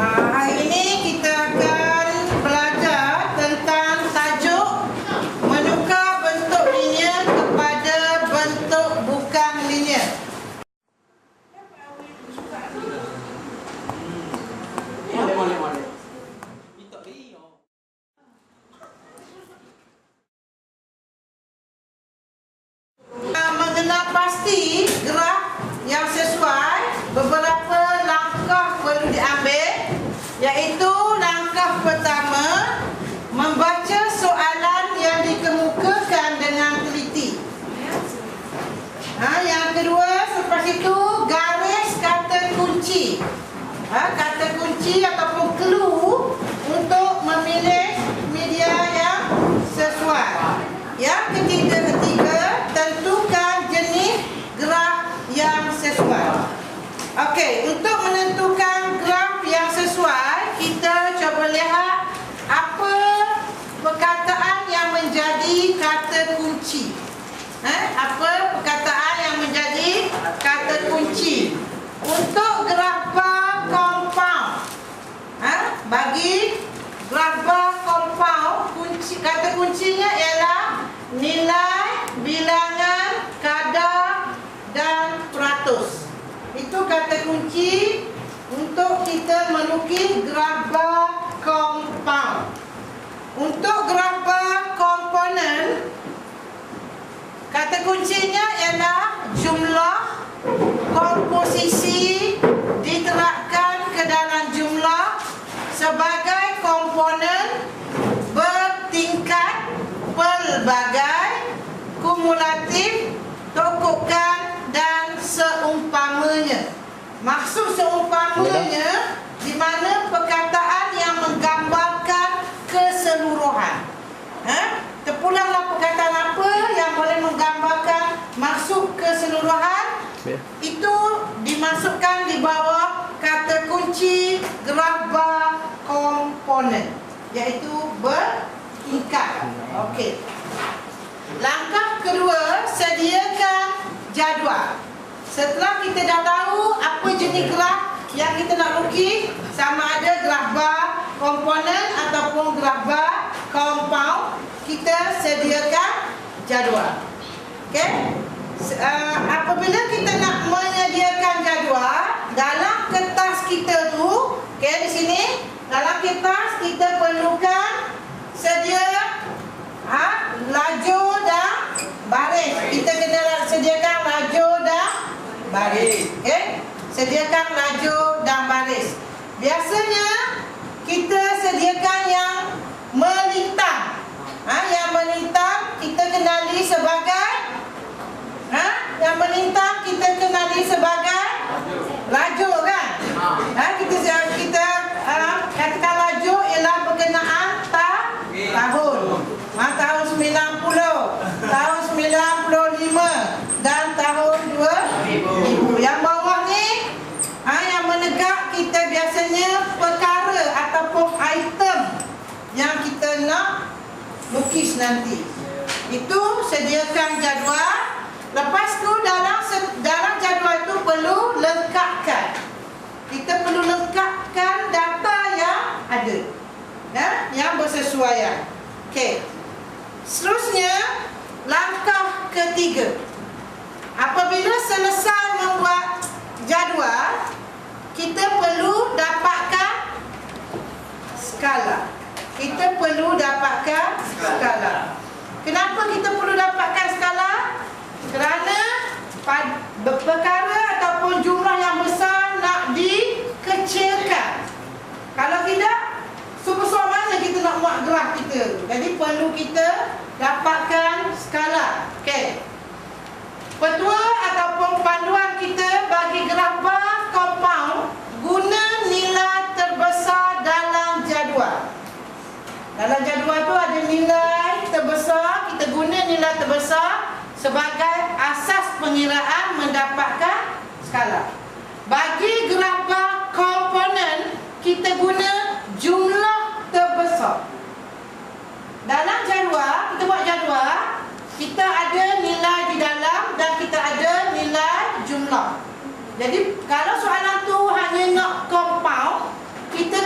Hari ini kita akan belajar tentang tajuk menukar bentuk linear kepada bentuk bukan linear. Mengenal pasti graf yang sesuai, beberapa langkah perlu diambil, iaitu langkah pertama, membaca soalan yang dikemukakan dengan teliti. Yang kedua, selepas itu garis kata kunci. Kata kunci ataupun clue untuk memilih media yang sesuai. Yang ketiga, tentukan jenis graf yang sesuai. Okey, untuk menentukan graf yang sesuai, kita cuba lihat apa perkataan yang menjadi kata kunci. Apa perkataan yang menjadi kata kunci untuk graf bar compound? Bagi graf bar compound, kata kuncinya ialah nilai, bilangan, kadar dan peratus. Itu kata kunci untuk kita melukis graf bar compound. Untuk graf bar komponen, kata kuncinya ialah jumlah, komposisi diterapkan ke dalam jumlah sebagai komponen bertingkat, pelbagai, kumulatif, tokokan dan seumpamanya. Maksud seumpamanya di mana perkataan yang menggambarkan keseluruhan. Terpulanglah perkataan apa yang boleh menggambarkan maksud keseluruhan, itu dimasukkan di bawah kata kunci graf bar komponen, iaitu bertingkat. Okey. Langkah kedua, sediakan jadual. Setelah kita dah tahu apa jenis graf yang kita nak lukis, sama ada graf bar komponen ataupun graf bar compound, kita sediakan jadual. Okey? Apabila kita nak menyediakan jadual, dalam kertas kita tu, okey, di sini dalam kertas kita perlukan sedia lajur dan baris. Kita kena sediakan lajur dan baris. Okey? Sediakan lajur dan baris. Biasanya kita sediakan yang melintang. Yang melintang kita kenali sebagai yang melintang kita kenali sebagai lajur, kan? Kita katakan lajur ialah berkenaan tahun. Tahun 90, tahun 95 dan tahun 2000. Yang bawah ni yang menegak kita biasanya perkara ataupun item yang kita nak lukis nanti. Itu sediakan jadual. Lepas tu dalam jadual itu perlu lengkapkan. Kita perlu lengkapkan data yang ada, yang bersesuaian. Okey. Seterusnya, langkah ketiga. Apabila selesai membuat jadual, kita perlu dapatkan skala. Kita perlu dapatkan skala. Kenapa kita perlu dapatkan skala? Kerana perkara ataupun jumlah yang besar nak dikecilkan. Kalau tidak, sebesar mana kita nak buat graf kita. Jadi perlu kita dapatkan skala. Okey. Petua ataupun panduan kita bagi graf bar compound, guna nilai terbesar dalam jadual. Dalam jadual tu ada nilai terbesar, kita guna nilai terbesar sebagai asas pengiraan mendapatkan skala. Bagi graf bar komponen, kita guna jumlah terbesar. Dalam jadual, kita buat jadual, kita ada nilai di dalam dan kita ada nilai jumlah. Jadi kalau soalan tu hanya nak compound, kita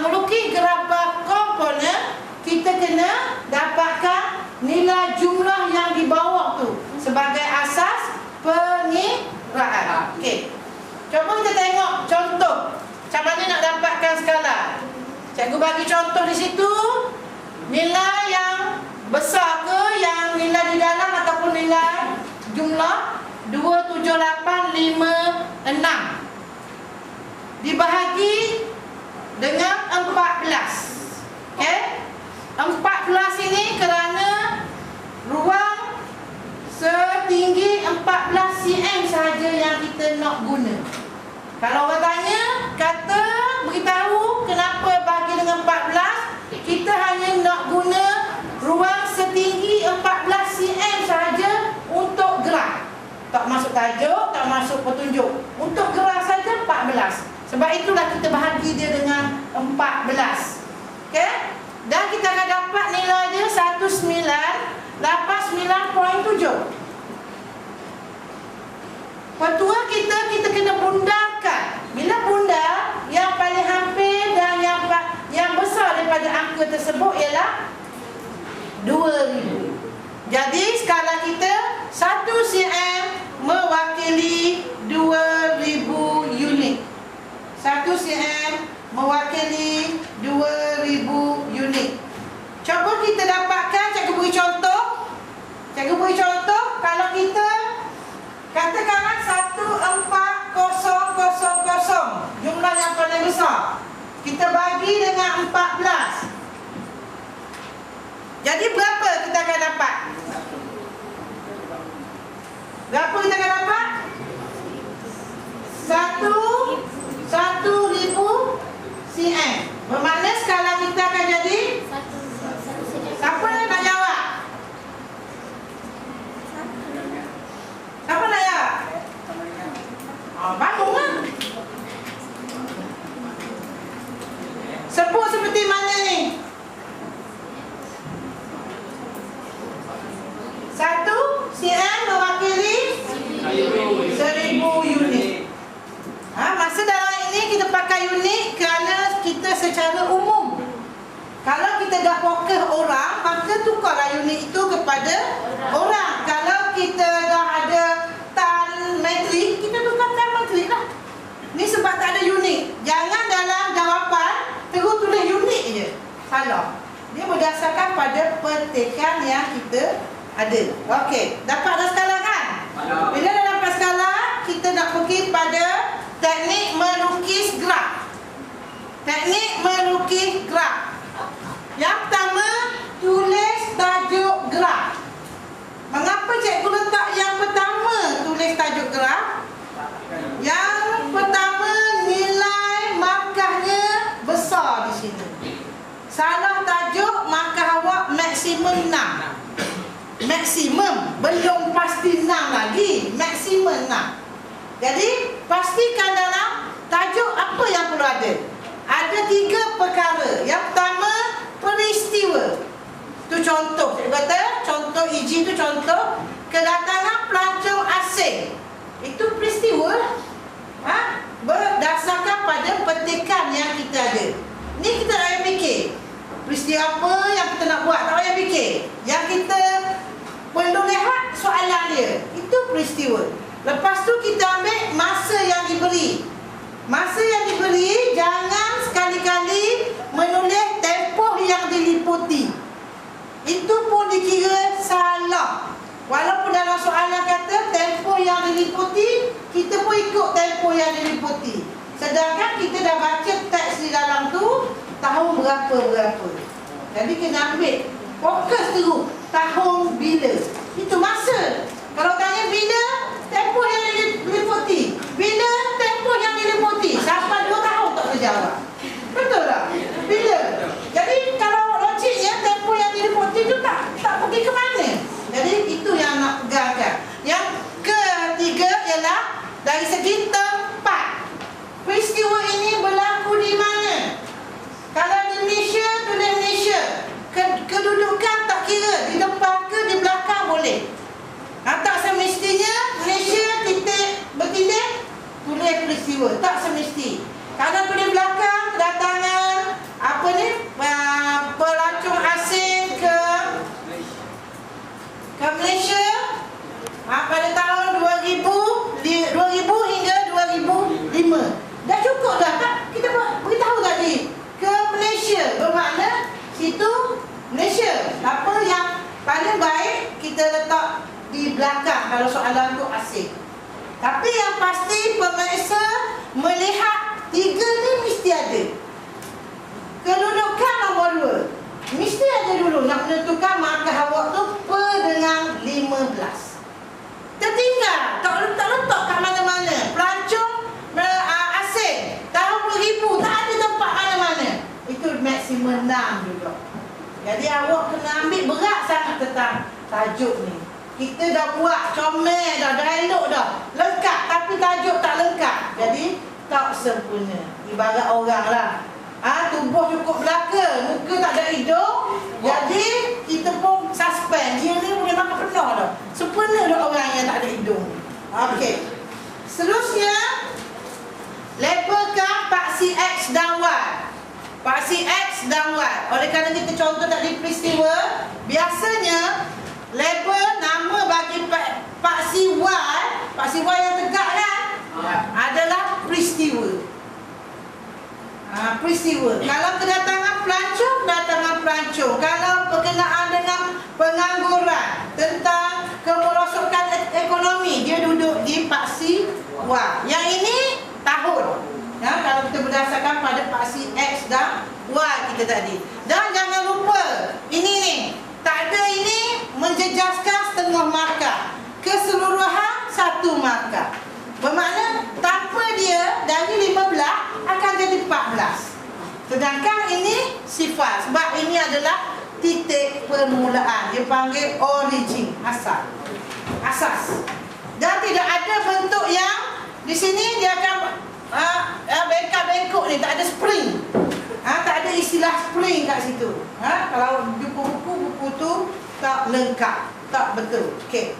melukis grafik komponen, kita kena dapatkan nilai jumlah yang di bawah tu sebagai asas pengiraan. Okey. Cuba kita tengok contoh macam mana nak dapatkan skala. Cikgu bagi contoh di situ, nilai yang besar ke yang nilai di dalam ataupun nilai jumlah 27856 dibahagi dengan 14. Okey? 14 ini kerana ruang setinggi 14 cm sahaja yang kita nak guna. Kalau orang tanya, kata beritahu kenapa bagi dengan 14, kita hanya nak guna ruang setinggi 14 cm sahaja untuk graf. Tak masuk tajuk, tak masuk petunjuk. Untuk graf saja 14. Sebab itulah kita bahagi dia dengan 14. Okey? Dan kita akan dapat nilai dia 1989.7. Petua kita kena bundarkan. Bila bundar, yang paling hampir dan yang besar daripada angka tersebut ialah 2000. Jadi skala kita 1 cm mewakili 2000 unit. 1 cm mewakili 2000 unit. Cuba kita dapatkan, cikgu beri contoh. Cikgu beri contoh, kalau kita katakanlah 14000, jumlah yang paling besar, kita bagi dengan 14. Jadi berapa kita akan dapat? Berapa kita akan dapat? 1000 cm. Bermakna skala kita akan jadi, siapa yang nak jawab? Siapa nak jawab? Bangunlah. Sebut seperti mana ni? 1 cm mewakili 1000 unit. Masa dalam ini kita pakai unit kerana kita secara umum. Kalau kita dah fokus orang, maka tukarlah unit itu kepada orang. Kalau kita dah ada tan metrik, kita tukar tan metrik lah. Ni sebab tak ada unit. Jangan dalam jawapan terus tulis unit je. Salah. Dia berdasarkan pada petikan yang kita ada. Okey, dapat dah skala kan? Bila dah dapat skala, kita nak pergi pada teknik melukis graf. Teknik melukis graf. Yang pertama, tulis tajuk graf. Mengapa cikgu letak yang pertama tulis tajuk graf? Yang pertama, nilai markahnya besar di sini. Salah tajuk, markah awak maksimum 6. Maksimum, belum pasti 6 lagi. Maksimum 6. Jadi, pastikan dalam tajuk apa yang perlu ada. Ada 3 perkara. Yang pertama, peristiwa. Itu contoh. Saya kata, contoh EG itu contoh. Kedatangan pelancong asing. Itu peristiwa. Berdasarkan pada petikan yang kita ada. Ni kita tak payah fikir. Peristiwa apa yang kita nak buat, tak payah fikir. Yang kita perlu lihat soalan dia. Itu peristiwa. Lepas tu kita ambil masa yang diberi. Masa yang diberi, jangan sekali-kali menulis tempoh yang diliputi. Itu pun dikira salah. Walaupun dalam soalan kata tempoh yang diliputi, kita pun ikut tempoh yang diliputi. Sedangkan kita dah baca teks di dalam tu tahun berapa-berapa. Jadi kena ambil fokus terus tahun bila. Itu masa. Kalau tanya bila, tempoh yang diliputi. Bila tempoh yang diliputi? Sampai 2 tahun tak terjawab. Betul tak? Bila? Jadi kalau logiknya tempoh yang diliputi itu tak pergi ke mana? Jadi itu yang nak pegangkan. Yang ketiga ialah dari segi tempat. Peristiwa ini berlaku di mana? Kalau di Malaysia, tulis Malaysia. Kedudukan tak kira, di depan ke di belakang boleh. Tak semestinya Malaysia bertindak tulis peristiwa. Tak semesti. Kalau tulis belakang, kedatangan kalau soalan tu asing. Tapi yang pasti pemeriksa melihat 3 ni mesti ada. Kedudukan nombor 2 mesti ada dulu nak menentukan markah awak tu per dengan 15. Tertinggal, tak letak kat mana-mana. Pelancong asing tahun 2000 tak ada tempat mana-mana. Itu maksimum 6 juga. Jadi awak kena ambil berat sangat tentang tajuk ni. Kita dah buat comel dah, dialog dah lengkap, tapi tajuk tak lengkap. Jadi tak sempurna. Ibarat orang lah, tubuh cukup belaka, muka tak ada hidung. Jadi kita pun suspend. Dia ni boleh makan penuh dah. Sempurna dah orang yang tak ada hidung. Okey. Seterusnya, labelkan paksi X dan Y. Paksi X dan Y. Oleh kerana kita contoh tadi peristiwa, biasanya label nama bagi paksi Y yang tegak kan, adalah peristiwa. Peristiwa. Kalau kedatangan pelancong. Kalau berkenaan dengan pengangguran, tentang kemerosokan ekonomi, dia duduk di paksi Y. Yang ini tahun. Kalau kita berdasarkan pada paksi X dan Y kita tadi. Dan jangan lupa, ini ni, tak ada ini menjejaskan setengah markah. Keseluruhan 1 markah. Bermakna tanpa dia dari 15 akan jadi 14. Sedangkan ini sifat, sebab ini adalah titik permulaan. Dia panggil origin, asas. Dan tidak ada bentuk yang di sini dia akan bengkak-bengkok ni, tak ada spring. Tak ada istilah spring kat situ. Kalau jumpa buku tu tak lengkap, tak betul. Okey.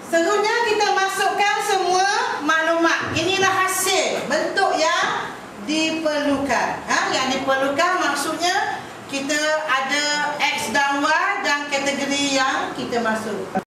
Seterusnya kita masukkan semua maklumat. Inilah hasil bentuk yang diperlukan. Yang diperlukan maksudnya kita ada X dan Y dan kategori yang kita masuk.